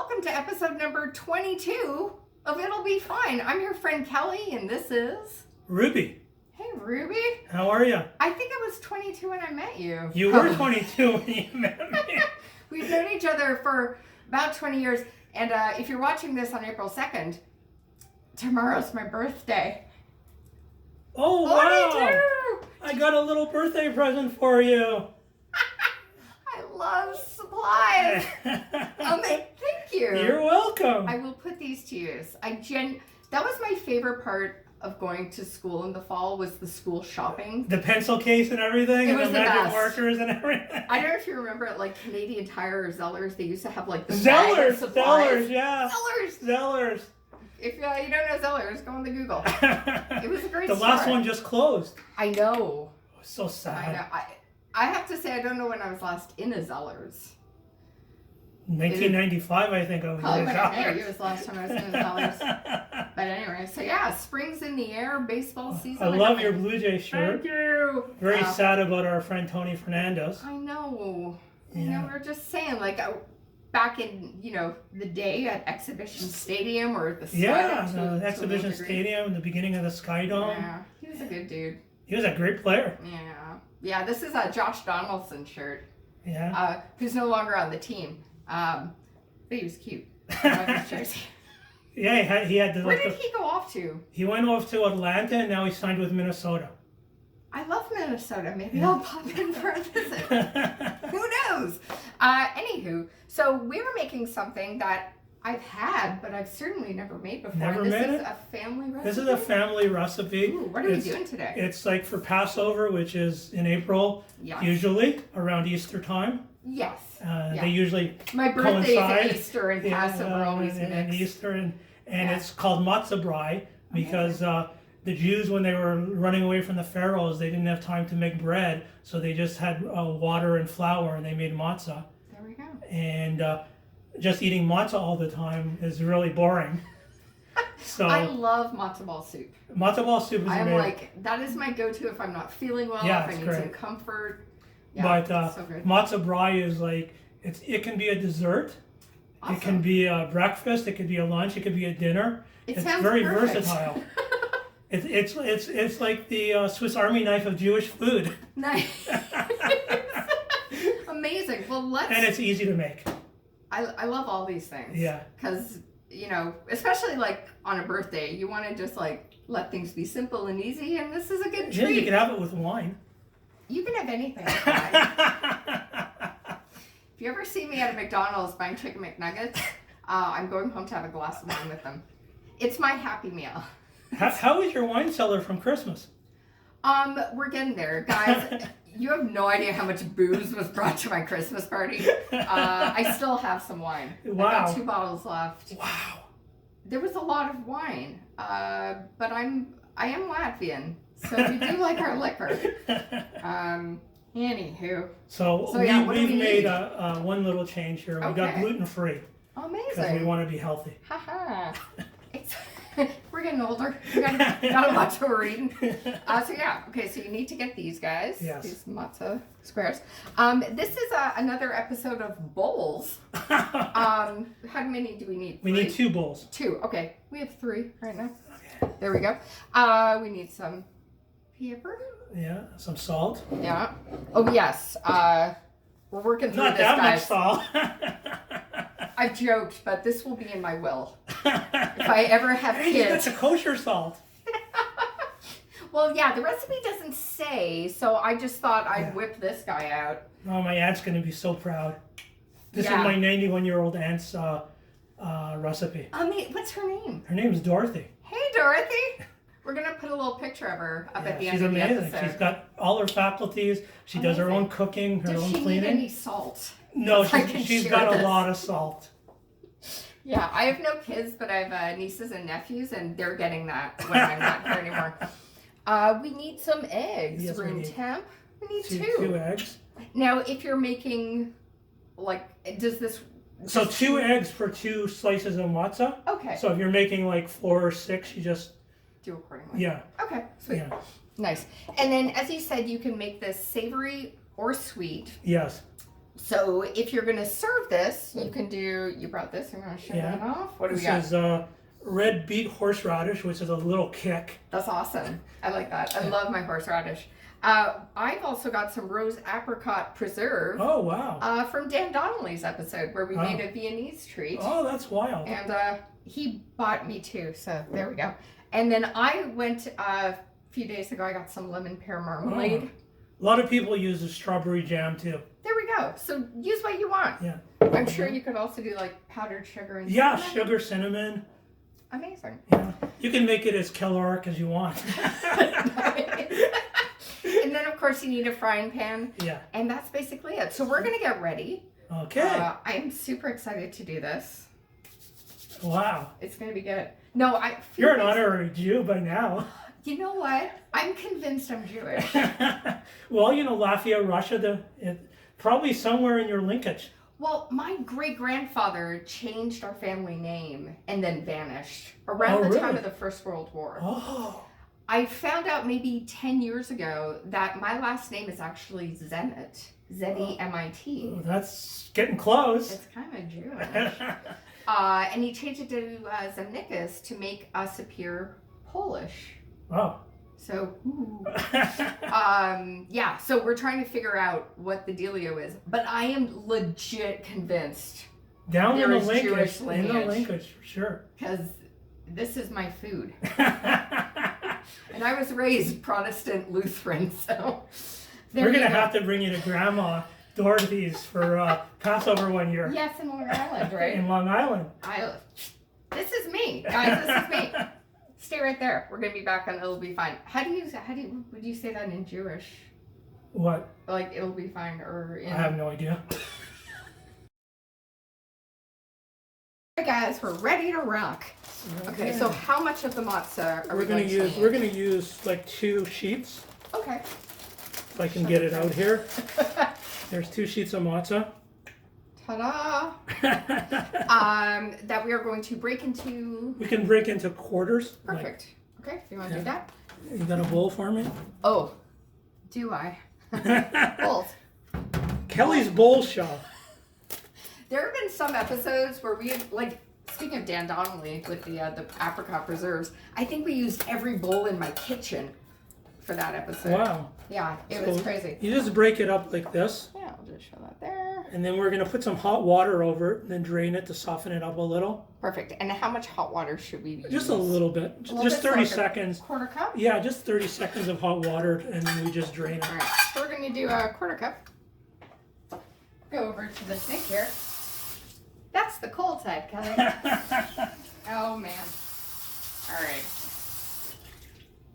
welcome to episode number 22 of It'll Be Fine. I'm your friend Kelly, and this is... Ruby. Hey, Ruby. How are you? I think I was 22 when I met you. You were 22 when you met me. We've known each other for about 20 years, and if you're watching this on April 2nd, tomorrow's my birthday. Oh, wow. I got a little birthday present for you. I love supplies. Thank you. You're welcome. I will put these to use. That was my favorite part of going to school in the fall, was the school shopping. The pencil case and everything, and the magic best. Markers and everything. I don't know if you remember at like Canadian Tire or Zellers, they used to have like the Zellers, yeah. Zellers. If you don't know Zellers, go on the Google. It was a great The store. last one just closed. I know. It was so sad. I know. I have to say, I don't know when I was last in a Zellers. 1995, I think I was Probably in when Zellers. it was the last time I was in a Zellers. But anyway, so yeah, spring's in the air, baseball season. I love your Blue Jay shirt. Thank you. Very sad about our friend Tony Fernandez. I know. Yeah. You know, we were just saying, like, back in, the day at Exhibition Stadium or the Sky Yeah, Dome the Exhibition Stadium, the beginning of the Sky Dome. Yeah, he was a good dude. He was a great player. Yeah, this is a Josh Donaldson shirt. Yeah. Who's no longer on the team. But he was cute. I love his jersey. Yeah, he had the... Where did he go off to? He went off to Atlanta, and now he signed with Minnesota. I love Minnesota. Maybe I'll pop in for a visit. Who knows? Anywho, so we were making something that I've had, but I've certainly never made before. Never made it? This is a family recipe? This is a family recipe. Ooh, what are we doing today? It's like for Passover, which is in April, usually around Easter time. Yes. They usually My birthday coincide. is Easter and Passover always and mix. Easter, and it's called Matzo Brie because the Jews, when they were running away from the pharaohs, they didn't have time to make bread, so they just had water and flour, and they made matzah. There we go. And just eating matzah all the time is really boring. So I love matzo ball soup. Matzo ball soup is amazing. That is my go-to if I'm not feeling well, Yeah, if I need some comfort. Yeah, but so good. Matzo Brie is like, it can be a dessert, Awesome. It can be a breakfast, it could be a lunch, it could be a dinner. It's sounds very perfect. versatile. It's like the Swiss Army knife of Jewish food. Nice. Amazing. Well, and it's easy to make. I love all these things. Yeah. Because, especially like on a birthday, you want to just like let things be simple and easy, and this is a good treat. Yeah, you can have it with wine. You can have anything with wine. If you ever see me at a McDonald's buying chicken McNuggets, I'm going home to have a glass of wine with them. It's my happy meal. How is your wine cellar from Christmas? We're getting there, guys. You have no idea how much booze was brought to my Christmas party. I still have some wine. Wow. I got 2 bottles left. Wow. There was a lot of wine, but I am Latvian, so we do like our liquor. Anywho. So we've made one little change here. We got gluten-free. Amazing. Because we want to be healthy. Haha. We're getting older. We gotta watch what we're eating. So you need to get these guys. Yes. These matzo squares. This is another episode of bowls. How many do we need? 3? We need 2 bowls. 2. Okay. We have 3 right now. Okay. There we go. We need some pepper. Yeah. Some salt. Yeah. Oh yes. We're working through Not this, that guys. much salt. I've joked, but this will be in my will. If I ever have kids. That's a kosher salt. Well, yeah, the recipe doesn't say, so I just thought I'd whip this guy out. Oh, my aunt's going to be so proud. This is my 91-year-old aunt's recipe. What's her name? Her name's Dorothy. Hey, Dorothy. We're going to put a little picture of her up at the end of the episode. She's amazing. She's got all her faculties. She does her own cooking, her own cleaning. Does she need any salt? No, she's got a lot of salt. Yeah, I have no kids, but I have nieces and nephews, and they're getting that when I'm not here anymore. We need some eggs. Yes, room temp. We need 2. 2 eggs. Now, if you're making, does this... So 2 eggs for 2 slices of matzah. Okay. So if you're making 4 or 6, you just... do accordingly. Yeah. Okay, sweet. Yeah. Nice. And then, as you said, you can make this savory or sweet. Yes. So if you're gonna serve this, you can do. You brought this. I'm gonna show that off. What do we got? This is red beet horseradish, which is a little kick. That's awesome. I like that. I love my horseradish. I've also got some rose apricot preserve. Oh wow! From Dan Donnelly's episode where we made a Viennese treat. Oh, that's wild. And he bought me too, so there we go. And then I went a few days ago. I got some lemon pear marmalade. A lot of people use the strawberry jam too. There we go. So use what you want. Yeah. I'm sure you could also do like powdered sugar and cinnamon. cinnamon. Cinnamon. Amazing. Yeah. You can make it as caloric as you want. And then of course you need a frying pan. Yeah. And that's basically it. So we're gonna get ready. Okay. I am super excited to do this. Wow. It's gonna be good. No, You're an honorary Jew by now. You know what? I'm convinced I'm Jewish. Well, you know, Lafayette, Russia, probably somewhere in your linkage. Well, my great-grandfather changed our family name and then vanished around the time of the First World War. Oh. I found out maybe 10 years ago that my last name is actually Zemit. Z-E-M-I-T. That's getting close. It's kind of Jewish. And he changed it to Zemnickis to make us appear Polish. Oh. So, yeah, so we're trying to figure out what the dealio is. But I am legit convinced Down in the linkage, Jewish lineage. In the linkage, for sure. Because this is my food. And I was raised Protestant Lutheran, so... We're going to have to bring you to Grandma Dorothy's for Passover one year. Yes, in Long Island, right? In Long Island. This is me, guys, this is me. Stay right there. We're gonna be back on It'll Be Fine. Would you say that in Jewish? What? Like It'll Be Fine or in... I have no idea. Alright guys, we're ready to rock. Okay, so how much of the matzah are we going to use? We're gonna use like 2 sheets. Okay. If I can get it out here. There's 2 sheets of matzah. Ta-da! That we are going to break into... We can break into quarters. Perfect. Okay, if you want to do that. You got a bowl for me? Oh, do I? Bowls. Kelly's Bowl Show. There have been some episodes where we, like, speaking of Dan Donnelly with the apricot preserves, I think we used every bowl in my kitchen for that episode. Wow. Yeah, it was crazy. You just break it up like this. Yeah, I'll just show that there. And then we're going to put some hot water over it and then drain it to soften it up a little. Perfect. And how much hot water should we use? Just a little bit. Just 30 seconds. Quarter cup? Yeah, just 30 seconds of hot water and then we just drain it. All right. So we're going to do a quarter cup. Go over to the sink here. That's the cold side, Kelly. Oh, man. All right.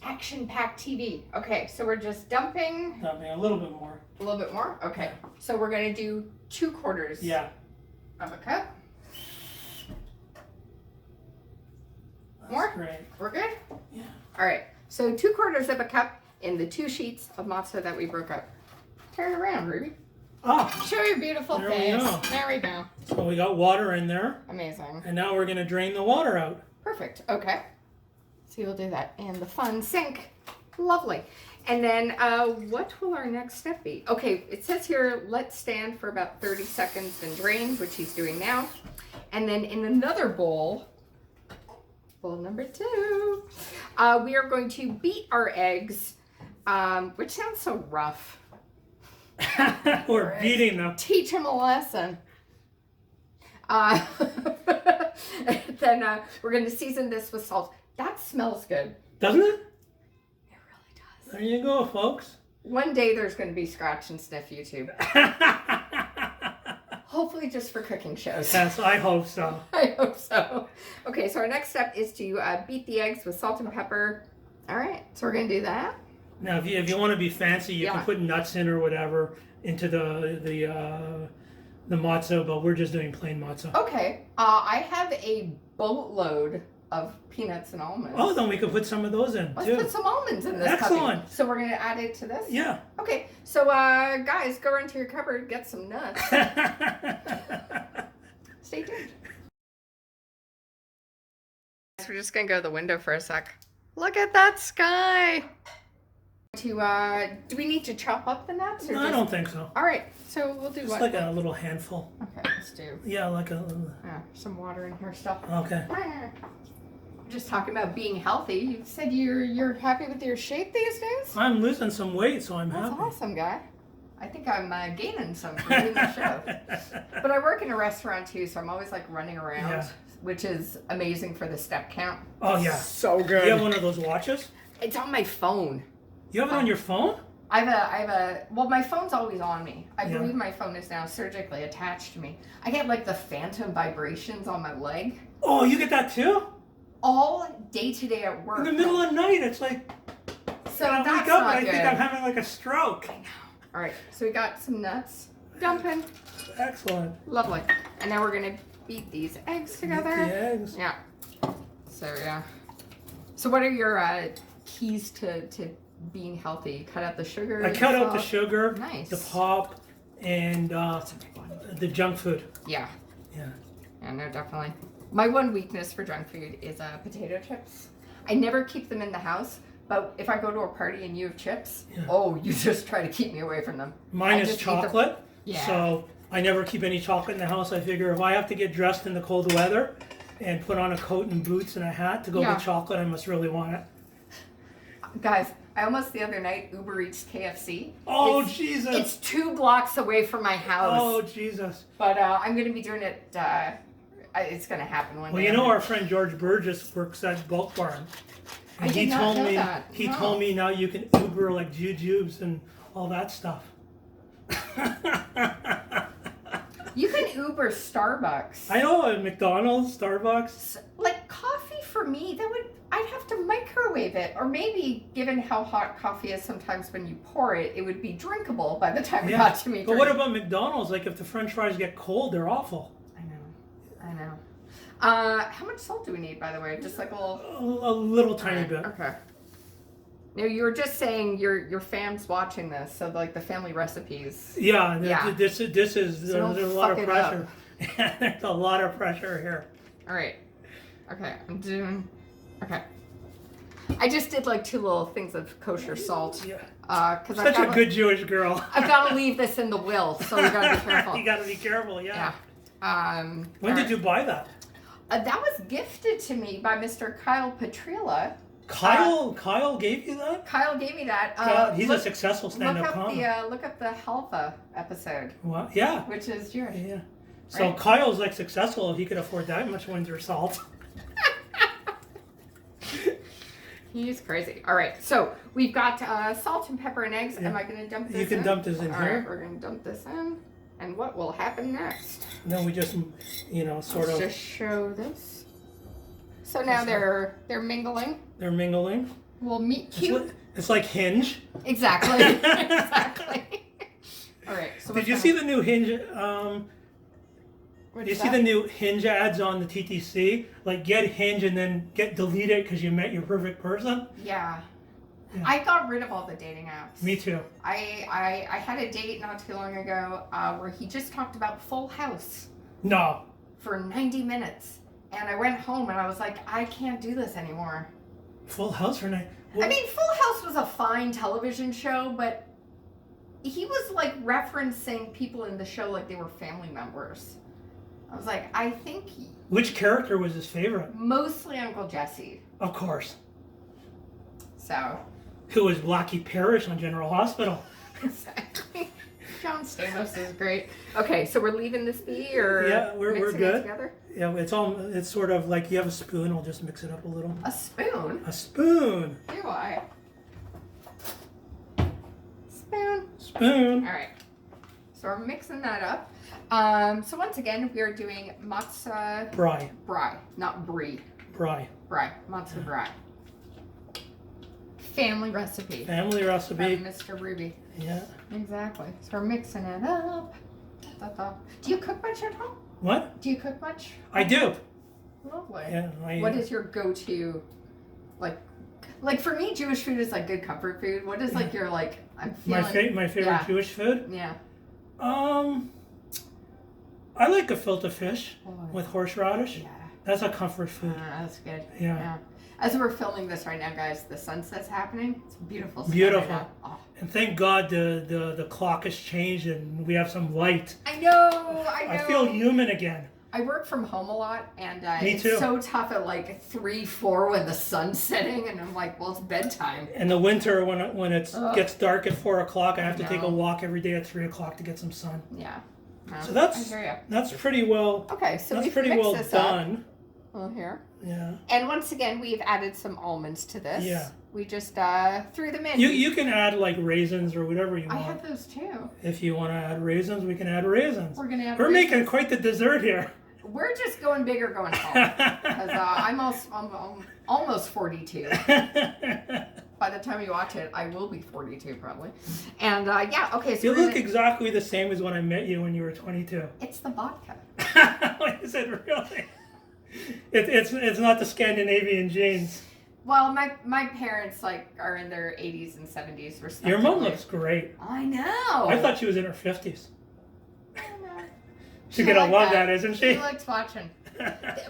Action-packed TV. Okay, so we're just dumping... Dumping a little bit more. A little bit more? Okay. So we're going to do 2/4 of a cup. That's More? great. We're good? Yeah. All right. So 2/4 of a cup in the 2 sheets of matzah that we broke up. Turn it around, Ruby. Oh. Show your beautiful There face. we go. There we go. So we got water in there. Amazing. And now we're going to drain the water out. Perfect. Okay. So you'll do that in the fun sink. Lovely. And then what will our next step be? Okay, it says here, let stand for about 30 seconds, then drain, which he's doing now. And then in another bowl, bowl number 2, we are going to beat our eggs, which sounds so rough. We're beating them. Teach him a lesson. Then we're going to season this with salt. That smells good. Doesn't it? It really does. There you go, folks. One day there's going to be Scratch and Sniff YouTube. Hopefully just for cooking shows. Yes, I hope so. I hope so. Okay, so our next step is to beat the eggs with salt and pepper. All right, so we're going to do that. Now, if you want to be fancy, you can put nuts in or whatever into the matzah, but we're just doing plain matzah. Okay, I have a boatload of peanuts and almonds. Oh, then we could put some of those in, Let's too. put some almonds in this Excellent. puppy. So we're going to add it to this? Yeah. Okay, so guys, go into your cupboard, get some nuts. Stay tuned. We're just going to go to the window for a sec. Look at that sky. Do we need to chop up the nuts? Or No, I don't think so. All right, so we'll do Just what? like a little handful. Okay, let's do Yeah, like a. some water in here stuff. Okay. Just talking about being healthy. You said you're happy with your shape these days? I'm losing some weight, so I'm That's happy. awesome, guy. I think I'm gaining some from doing the show. But I work in a restaurant too, so I'm always like running around, Yeah. which is amazing for the step count. Oh yeah. So good. You have one of those watches? It's on my phone. You have it on your phone? I have a, well, my phone's always on me. I Yeah. believe my phone is now surgically attached to me. I get like the phantom vibrations on my leg Oh, you get that too? all day today at work. In the middle of the night, it's like. So I that's wake up not and I good. think I'm having like a stroke. All right, so we got some nuts, dumping, Excellent. lovely. And now we're gonna beat these eggs together. Beat the eggs. Yeah. So yeah. So what are your keys to being healthy? Cut out the sugar. I cut out the salt? sugar, Nice. the pop, and the junk food. Yeah. Yeah. Yeah, no, definitely. My one weakness for junk food is potato chips. I never keep them in the house, but if I go to a party and you have chips, oh, you just try to keep me away from them. Mine I is just eat chocolate. Yeah. So I never keep any chocolate in the house. I figure if I have to get dressed in the cold weather and put on a coat and boots and a hat to go Yeah. get chocolate, I must really want it. Guys, I almost the other night Uber Eats KFC. Oh, It's- Jesus. It's 2 blocks away from my house. Oh, Jesus. But I'm going to be doing it. It's going to happen one Well, day. you know our friend George Burgess works at Bulk Barn. I And did he not told know me that. he No. told me now you can Uber like jujubes and all that stuff. You can Uber Starbucks. I know at McDonald's, Starbucks. Like coffee for me, I'd have to microwave it, or maybe given how hot coffee is sometimes when you pour it, it would be drinkable by the time it got to me. But what about McDonald's? Like if the French fries get cold, they're awful. I know. How much salt do we need, by the way? Just like a little. A little tiny bit. Okay. Now you were just saying your fam's watching this, so like the family recipes. Yeah, Yeah. This is So there's a don't lot of fuck it up. pressure. There's a lot of pressure here. All right. Okay, I'm doing. Okay. I just did like 2 little things of kosher salt. Yeah. Because Such a good Jewish girl. I've got to leave this in the will, so we got to be careful. You got to be careful. Yeah. Yeah. When did you buy that? That was gifted to me by Mr. Kyle Petrilla. Kyle gave you that? Kyle gave me that. He's a successful stand-up comic. Look up the Halva episode, What? Yeah. which is Jewish. Yeah. So Right. Kyle's like successful if he could afford that much winter salt. He's crazy. All right, so we've got salt and pepper and eggs. Yeah. Am I going to dump this in? You can dump this in All here. right, we're going to dump this in. And what will happen next? Then we just, sort Let's of, just show this. So now they're mingling. they're mingling. We'll meet cute. It's like Hinge. Exactly. Exactly. All right. So Did you see the new Hinge? What's You see that? the new Hinge ads on the TTC? Like get Hinge and then get deleted because you met your perfect person? Yeah. Yeah. I got rid of all the dating apps. Me too. I had a date not too long ago where he just talked about Full House No. for 90 minutes. And I went home and I was like, I can't do this anymore. Full House for night. I mean, Full House was a fine television show, but he was like referencing people in the show like they were family members. I was like, I think Which character was his favorite? mostly Uncle Jesse. Of course. So, Who was Blackie Parrish on General Hospital? exactly. John Stamos is great. Okay, so we're leaving this be, or Yeah, we're mixing good. it together? Yeah, it's sort of like you have a spoon. I'll just mix it up a little. A spoon? A spoon. Do I? Spoon. Spoon. All right. So we're mixing that up. So once again, we are doing matzo Brei. not brie. Brei. Matzo brie. Family recipe. Family recipe. From Mr. Ruby. Yeah. Exactly. So we're mixing it up. Do you cook much at home? What? Do you cook much? I do. Lovely. Yeah. What is your go-to, like for me, Jewish food is like good comfort food. What is like your like? I'm feeling my favorite yeah. Jewish food? Yeah. I like gefilte fish Oh, with horseradish. yeah. That's a comfort food. That's good. Yeah. As we're filming this right now, guys, the sunset's happening. It's beautiful. Beautiful. Right now. Oh. And thank God the clock has changed and we have some light. I know. I feel human again. I work from home a lot, and Me it's too. so tough at like 3, 4 when the sun's setting, and I'm like, well, it's bedtime. In the winter, when it gets dark at 4 o'clock, I have to take a walk every day at 3 o'clock to get some sun. Yeah. No, So I hear ya. that's pretty well. Okay, so that's pretty well done. Well, here. Yeah. And once again, we've added some almonds to this. Yeah. We just threw them in. You can add like raisins or whatever you want. I have those too. If you want to add raisins, we can add raisins. We're gonna add. We're making quite the dessert here. We're just going big or going home. Because I'm almost 42. By the time you watch it, I will be 42 probably. And yeah, okay. So you look exactly the same as when I met you when you were 22. It's the vodka. Is it really? It's not the Scandinavian genes. Well, my parents like are in their 80s and 70s respectively. Your mom looks great. I know. I thought she was in her 50s. I know. She's gonna love that, isn't she? She likes watching.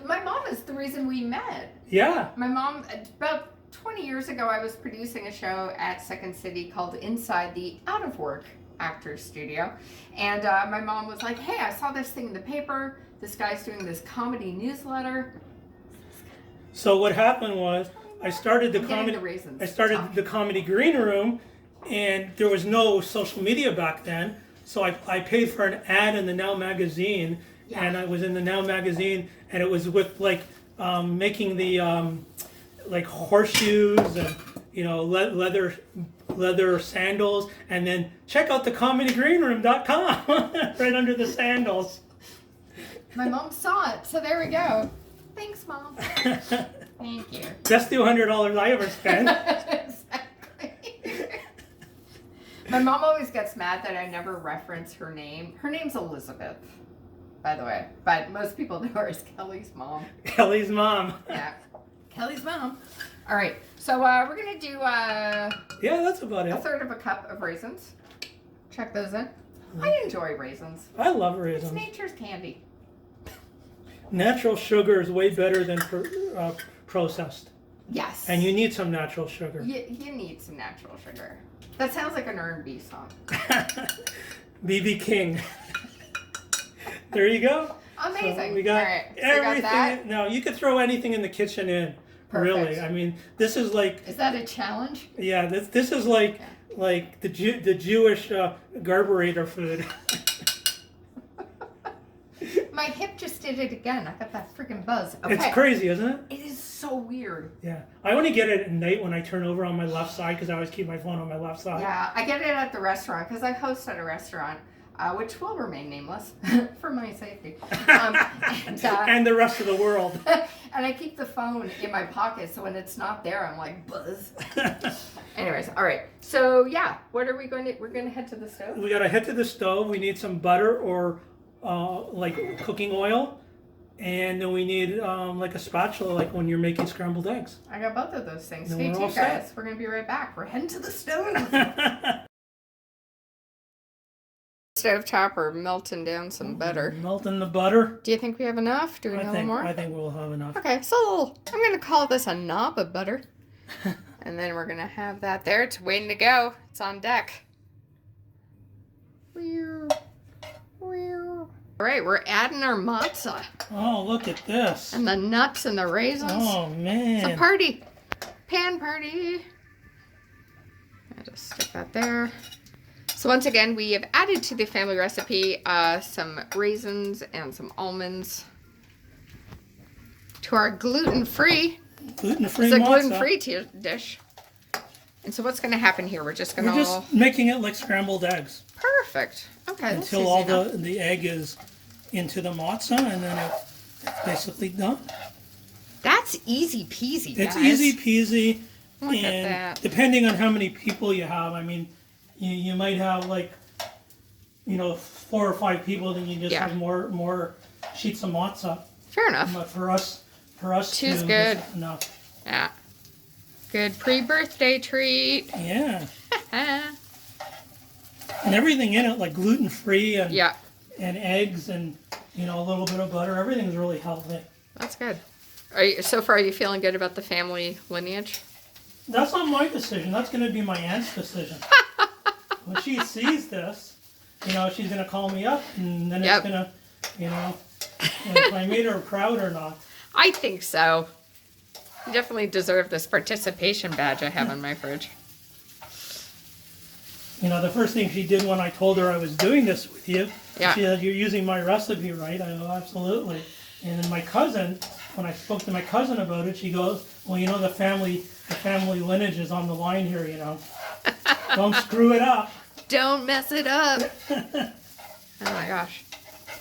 My mom is the reason we met. Yeah. My mom, about 20 years ago, I was producing a show at Second City called Inside the Out of Work Actors Studio. And my mom was like, hey, I saw this thing in the paper. This guy's doing this comedy newsletter. So what happened was I started the comedy green room, and there was no social media back then. So I paid for an ad in the Now magazine, and I was in the Now magazine, and it was with like making the like horseshoes and leather sandals, and then check out the comedygreenroom.com right under the sandals. My mom saw it, so there we go. Thanks, Mom. Thank you. That's the $100 I ever spent. Exactly. My mom always gets mad that I never reference her name. Her name's Elizabeth, by the way, but most people know her as Kelly's mom. Kelly's mom. Yeah, Kelly's mom. All right, so we're gonna do yeah, that's about it. a third of a cup of raisins. Check those in. I enjoy raisins. I love raisins. It's nature's candy. Natural sugar is way better than processed. Yes. And you need some natural sugar. You need some natural sugar. That sounds like an R&B song. B.B. King. There you go. Amazing. So we got all right. So everything. got that. No, you could throw anything in the kitchen in. Perfect. Really. I mean, this is like. Is that a challenge? Yeah, this is like the Jewish garburator food. My hip just did it again. I got that freaking buzz. Okay. It's crazy, isn't it? It is so weird. Yeah. I only get it at night when I turn over on my left side because I always keep my phone on my left side. Yeah, I get it at the restaurant because I host at a restaurant, which will remain nameless for my safety. And the rest of the world. And I keep the phone in my pocket, so when it's not there, I'm like, buzz. Anyways, all right. So, yeah, what are we going to... We're going to head to the stove? We got to head to the stove. We need some butter or... like cooking oil, and then we need like a spatula, like when you're making scrambled eggs. I got both of those things. Then Stay we're tuned, all set. guys. We're gonna be right back. We're heading to the stove. Stove top or melting down some butter. Melting the butter. Do you think we have enough? Do we need a little more? I think we'll have enough. Okay, so I'm gonna call this a knob of butter, and then we're gonna have that there. It's waiting to go. It's on deck. All right, we're adding our matzo. Oh, look at this. And the nuts and the raisins. Oh, man. It's a party. Pan party. I'll just stick that there. So once again, we have added to the family recipe some raisins and some almonds to our gluten-free. Gluten-free It's a matzo. gluten-free dish. And so what's going to happen here? We're just going to... We're just making it like scrambled eggs. Perfect. Okay. Until all the egg is into the matzo, and then it's basically done. That's easy peasy, guys. It's easy peasy. Look at and that. depending on how many people you have, I mean, you might have like, 4 or 5 people, then you just have more sheets of matzo. Fair enough. But for us two's two, good. that's enough. Yeah. Good pre-birthday treat. Yeah. And everything in it, like gluten-free and eggs and, a little bit of butter. Everything's really healthy. That's good. So far, are you feeling good about the family lineage? That's not my decision. That's going to be my aunt's decision. When she sees this, she's going to call me up, and then it's going to, if I made her proud or not. I think so. You definitely deserve this participation badge I have in my fridge. The first thing she did when I told her I was doing this with you, yeah. She said, "You're using my recipe, right?" I go, "Absolutely." And then my cousin, when I spoke to my cousin about it, she goes, "Well, the family lineage is on the line here, Don't screw it up. Don't mess it up." Oh my gosh.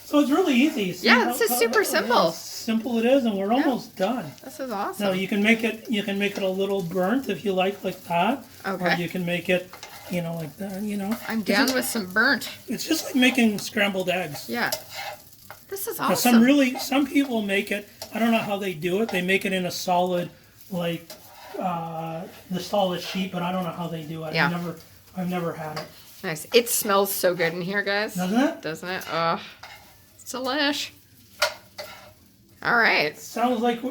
So it's really easy. This is super simple. Simple it is, and we're almost done. This is awesome. Now you can make it a little burnt if you like that. Okay. Or you can make it, like that. I'm down with some burnt. It's just like making scrambled eggs. Yeah. This is awesome. Now some people make it. I don't know how they do it. They make it in a solid, like the solid sheet, but I don't know how they do it. Yeah. I've never had it. Nice. It smells so good in here, guys. Doesn't it? Doesn't it? Oh, it's delish. All right. It smells like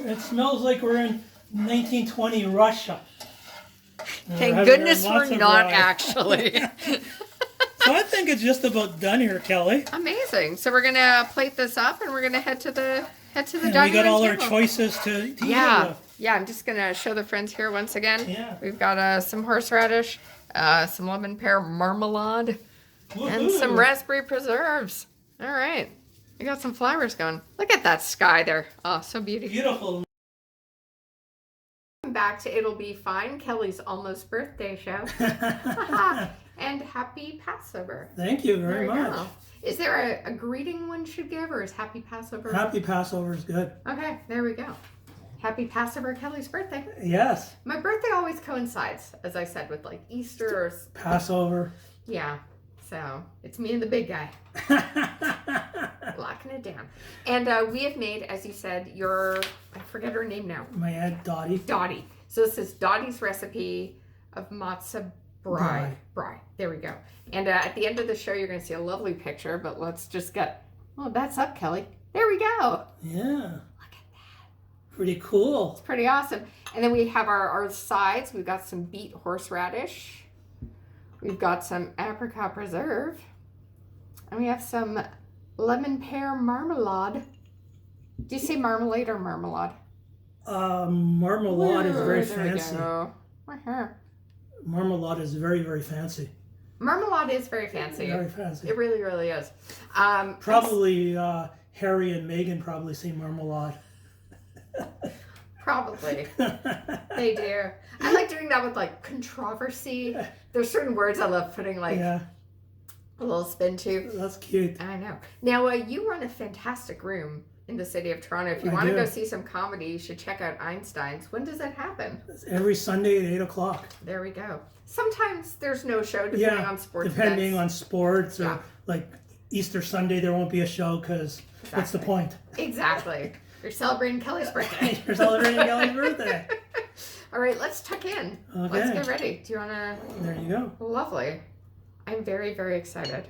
we're in 1920 Russia. Thank goodness we're not actually. So I think it's just about done here, Kelly. Amazing. So we're gonna plate this up, and we're gonna head to the dining room. We got all our choices to eat with. Yeah. I'm just gonna show the friends here once again. Yeah. We've got some horseradish, some lemon pear marmalade, and some raspberry preserves. All right. We got some flowers going. Look at that sky there. Oh, so beautiful. Beautiful. Back to It'll Be Fine, Kelly's almost birthday show. And happy Passover. Thank you very much. Go. Is there a greeting one should give, or is happy Passover? Happy Passover is good. Okay, there we go. Happy Passover, Kelly's birthday. Yes. My birthday always coincides, as I said, with like Easter or Passover. Yeah. So it's me and the big guy. Locking it down. And we have made, as you said, I forget her name now. My aunt Dottie. Dottie. So this is Dottie's recipe of Matzo Brie. There we go. And at the end of the show, you're going to see a lovely picture, but let's just that's up, Kelly. There we go. Yeah. Look at that. Pretty cool. It's pretty awesome. And then we have our sides. We've got some beet horseradish. We've got some apricot preserve. And we have some lemon pear marmalade. Do you say marmalade or marmalade? Marmalade is very fancy. We go. Marmalade is very, very fancy. Marmalade is very fancy. Very fancy. It really, really is. Probably Harry and Meghan probably say marmalade. Probably. They do. I like doing that with like controversy. There's certain words I love putting like a little spin to. That's cute. I know. Now, you run a fantastic room in the city of Toronto. If you want to go see some comedy, you should check out Einstein's. When does that happen? It's every Sunday at 8 o'clock. There we go. Sometimes there's no show depending on sports depending events. on sports or like Easter Sunday there won't be a show because what's the point? Exactly. You're celebrating Kelly's birthday. You're celebrating Kelly's birthday. All right, let's tuck in. Okay. Let's get ready. Do you want to? There you go. Lovely. I'm very, very excited.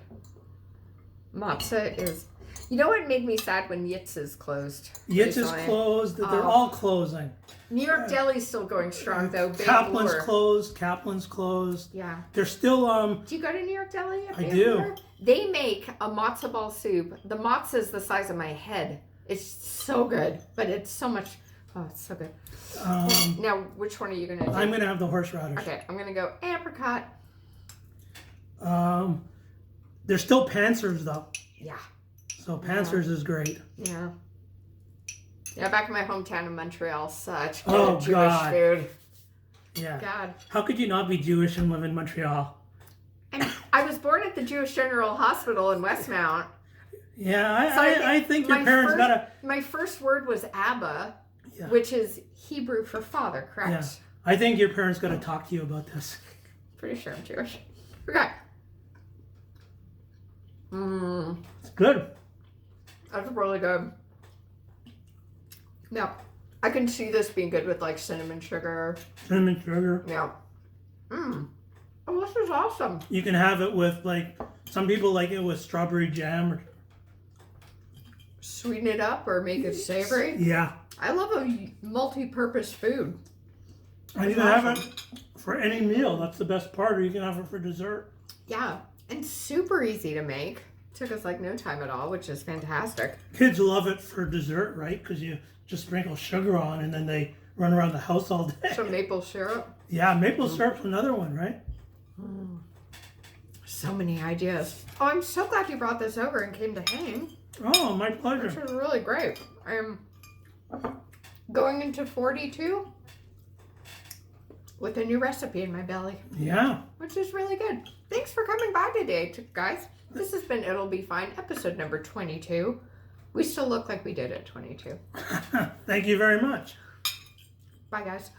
Matzah is... You know what made me sad when Yitz is closed? Yitz is closed. They're all closing. New York Deli's still going strong, though. Kaplan's closed. Kaplan's closed. Yeah. They're still... Do you go to New York Deli? I do. They make a matzo ball soup. The matzah is the size of my head. It's so good, but it's so much... Oh, it's so good. Now, which one are you going to do? I'm going to have the horseradish. Okay, I'm going to go apricot. They're still pantsers, though. Yeah. So pantsers is great. Yeah. Yeah, back in my hometown of Montreal, such good Jewish food. Yeah. God. How could you not be Jewish and live in Montreal? I was born at the Jewish General Hospital in Westmount. Yeah, I think your parents got a... My first word was Abba, which is Hebrew for father, correct? Yeah. I think your parents got to talk to you about this. Pretty sure I'm Jewish. Okay. It's good. That's really good. Now, I can see this being good with like cinnamon sugar. Cinnamon sugar. Yeah. Oh, this is awesome. You can have it with like, some people like it with strawberry jam. sweeten it up or make it savory. Yeah. I love a multi-purpose food. And you can have it for any meal. That's the best part. Or you can have it for dessert. Yeah, and super easy to make. Took us like no time at all, which is fantastic. Kids love it for dessert, right? Because you just sprinkle sugar on and then they run around the house all day. Some maple syrup. Yeah, maple syrup's another one, right? So many ideas. Oh, I'm so glad you brought this over and came to hang. Oh, my pleasure. This was really great. I'm going into 42 with a new recipe in my belly. Yeah. Which is really good. Thanks for coming by today, guys. This has been It'll Be Fine, episode number 22. We still look like we did at 22. Thank you very much. Bye, guys.